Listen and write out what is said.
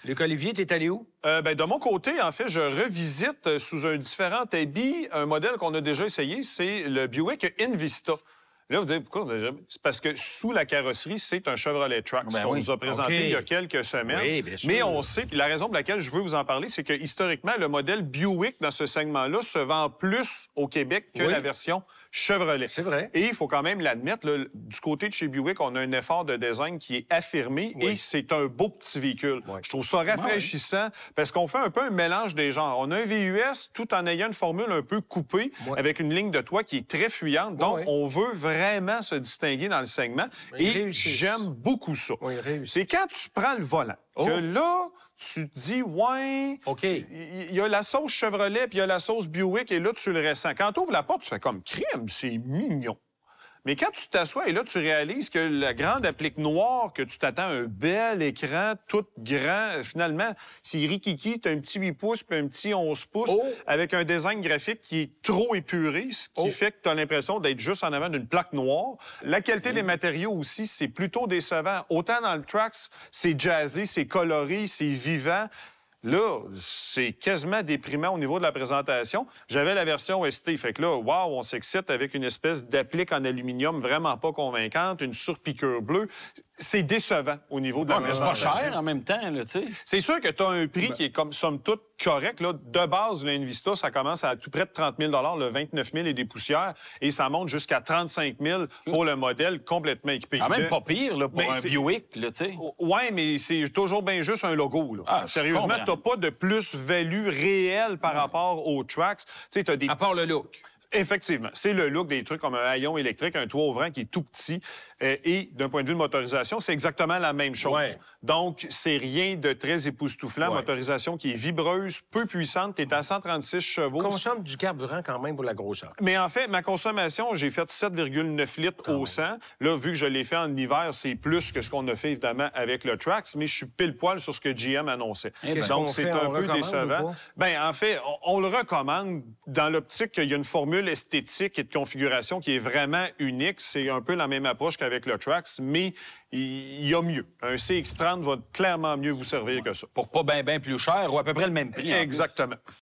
Luc Olivier, t'es allé où? De mon côté, en fait, je revisite sous un différent habit un modèle qu'on a déjà essayé, c'est le Buick Envista. Là, vous dites, pourquoi? C'est parce que sous la carrosserie, c'est un Chevrolet Trax qu'on nous a présenté il y a quelques semaines. Oui, bien sûr. Mais on sait, puis la raison pour laquelle je veux vous en parler, c'est que historiquement, le modèle Buick dans ce segment-là se vend plus au Québec que la version Chevrolet. C'est vrai. Et il faut quand même l'admettre, là, du côté de chez Buick, on a un effort de design qui est affirmé et c'est un beau petit véhicule. Je trouve ça rafraîchissant parce qu'on fait un peu un mélange des genres. On a un VUS tout en ayant une formule un peu coupée avec une ligne de toit qui est très fuyante. Donc, on veut vraiment se distinguer dans le segment et j'aime beaucoup ça. C'est quand tu prends le volant que là, tu te dis, il y a la sauce Chevrolet puis il y a la sauce Buick et là, tu le ressens. Quand tu ouvres la porte, tu fais comme crème, c'est mignon. Mais quand tu t'assois et là, tu réalises que la grande applique noire, que tu t'attends un bel écran tout grand, finalement, c'est rikiki, tu as un petit 8 pouces puis un petit 11 pouces avec un design graphique qui est trop épuré, ce qui fait que tu as l'impression d'être juste en avant d'une plaque noire. La qualité des matériaux aussi, c'est plutôt décevant. Autant dans le Trax, c'est jazzé, c'est coloré, c'est vivant. Là, c'est quasiment déprimant au niveau de la présentation. J'avais la version ST, fait que là, on s'excite avec une espèce d'applique en aluminium vraiment pas convaincante, une surpiqûre bleue. C'est décevant au niveau de la présentation. C'est pas cher en même temps, là, tu sais. C'est sûr que tu as un prix qui est, comme somme toute, correct. Là. De base, l'Envista, ça commence à tout près de 30 000 le 29 000 et des poussières, et ça monte jusqu'à 35 000 pour le modèle complètement équipé. Quand même pas pire là, pour un Buick, là, tu sais. Oui, mais c'est toujours bien juste un logo. Là. Sérieusement, tu n'as pas de plus-value réelle par rapport aux Trax. Tu sais, des à part le look. Effectivement. C'est le look des trucs comme un haillon électrique, un toit ouvrant qui est tout petit. Et d'un point de vue de motorisation, c'est exactement la même chose. Donc, c'est rien de très époustouflant. Motorisation qui est vibreuse, peu puissante. Tu es à 136 chevaux. Consomme du carburant quand même pour la grosseur. Mais en fait, ma consommation, j'ai fait 7,9 litres au 100. Là, vu que je l'ai fait en hiver, c'est plus que ce qu'on a fait, évidemment, avec le Trax. Mais je suis pile poil sur ce que GM annonçait. Donc, c'est un peu décevant. En fait, on le recommande dans l'optique qu'il y a une formule esthétique et de configuration qui est vraiment unique. C'est un peu la même approche qu'avec le Trax, mais il y a mieux. Un CX-30 va clairement mieux vous servir que ça. Pour pas bien plus cher ou à peu près le même prix. Exactement.